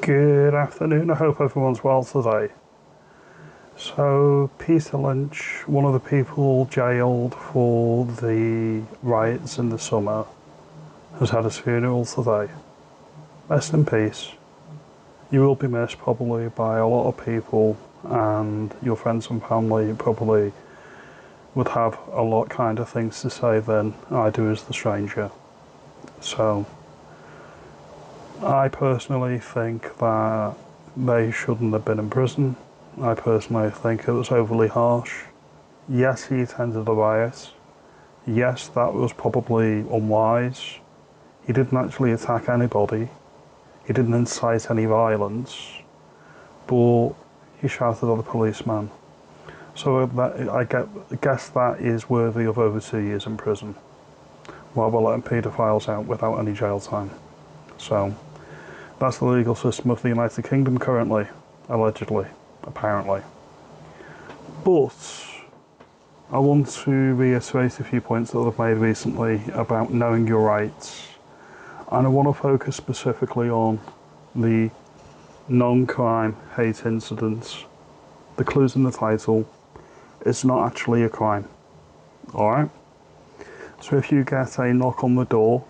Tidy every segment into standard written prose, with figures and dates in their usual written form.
Good afternoon, I hope everyone's well today. So, Peter Lynch, one of the people jailed for the riots in the summer, has had his funeral today. Rest in peace. You will be missed probably by a lot of people, and your friends and family probably would have a lot kinder things to say than I do as the stranger. So, I personally think that they shouldn't have been in prison. I personally think it was overly harsh. Yes, he attended the riot. Yes, that was probably unwise. He didn't actually attack anybody. He didn't incite any violence. But he shouted at the policeman. So I guess that is worthy of over 2 years in prison, while we're letting paedophiles out without any jail time. So that's the legal system of the United Kingdom currently, allegedly, apparently. But I want to reiterate a few points that I've made recently about knowing your rights. And I want to focus specifically on the non-crime hate incidents. The clues in the title, it's not actually a crime. Alright? So if you get a knock on the door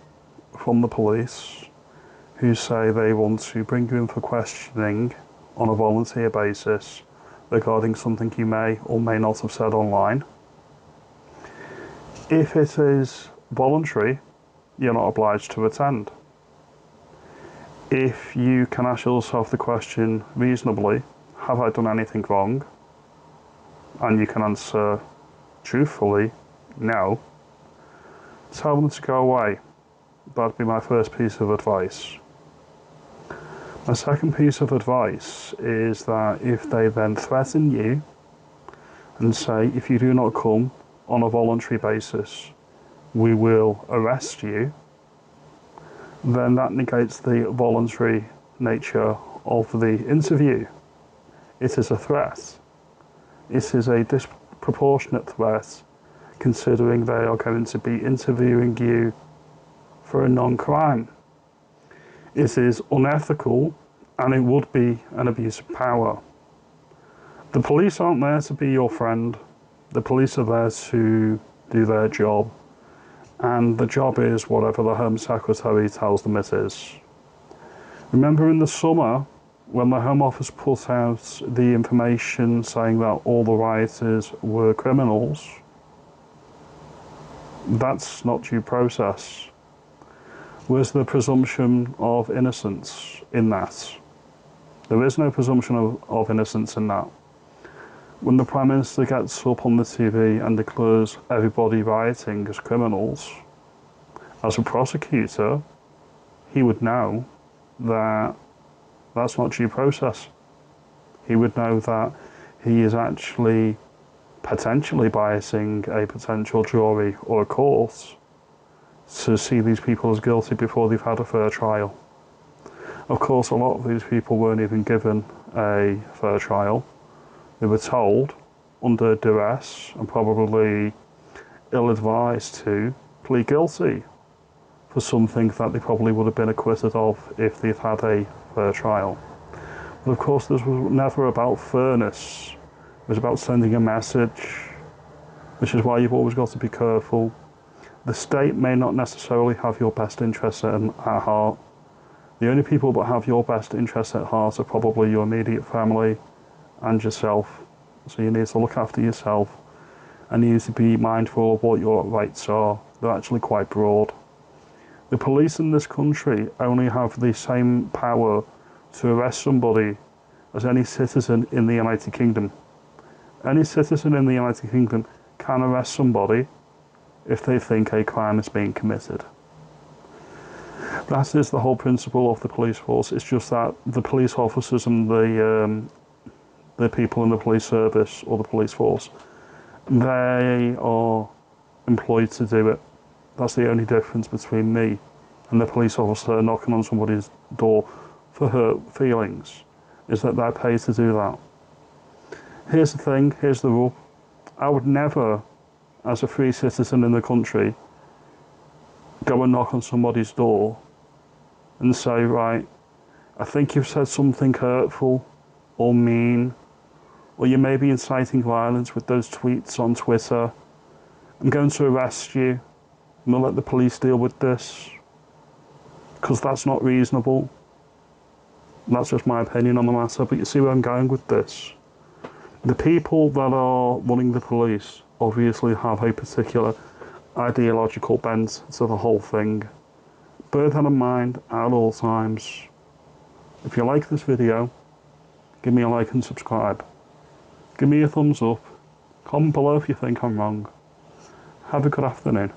from the police who say they want to bring you in for questioning on a volunteer basis regarding something you may or may not have said online, if it is voluntary, you're not obliged to attend. If you can ask yourself the question reasonably, have I done anything wrong? And you can answer truthfully, no, tell them to go away. That'd be my first piece of advice. My second piece of advice is that if they then threaten you and say, if you do not come on a voluntary basis, we will arrest you, then that negates the voluntary nature of the interview. It is a threat. It is a disproportionate threat, considering they are going to be interviewing you for a non-crime. It is unethical, and it would be an abuse of power. The police aren't there to be your friend. The police are there to do their job, and the job is whatever the Home Secretary tells them it is. Remember in the summer, when the Home Office put out the information saying that all the rioters were criminals? That's not due process. Where's the presumption of innocence in that? There is no presumption of innocence in that. When the Prime Minister gets up on the TV and declares everybody rioting as criminals, as a prosecutor, he would know that that's not due process. He would know that he is actually potentially biasing a potential jury or a court to see these people as guilty before they've had a fair trial. Of course, a lot of these people weren't even given a fair trial. They were told, under duress and probably ill-advised, to plead guilty for something that they probably would have been acquitted of if they'd had a fair trial. But of course, this was never about fairness. It was about sending a message, which is why you've always got to be careful. The state may not necessarily have your best interests at heart. The only people that have your best interests at heart are probably your immediate family and yourself. So you need to look after yourself, and you need to be mindful of what your rights are. They're actually quite broad. The police in this country only have the same power to arrest somebody as any citizen in the United Kingdom. Any citizen in the United Kingdom can arrest somebody if they think a crime is being committed. That is the whole principle of the police force. It's just that the police officers and the people in the police service or the police force, they are employed to do it. That's the only difference between me and the police officer knocking on somebody's door for hurt feelings, is that they're paid to do that. Here's the thing, here's the rule. I would never, as a free citizen in the country, go and knock on somebody's door and say, right, I think you've said something hurtful or mean, or you may be inciting violence with those tweets on Twitter. I'm going to arrest you. I'm going to let the police deal with this, because that's not reasonable. That's just my opinion on the matter, but you see where I'm going with this. The people that are running the police obviously have a particular ideological bent to the whole thing. Bear that in mind at all times. If you like this video, give me a like and subscribe. Give me a thumbs up. Comment below if you think I'm wrong. Have a good afternoon.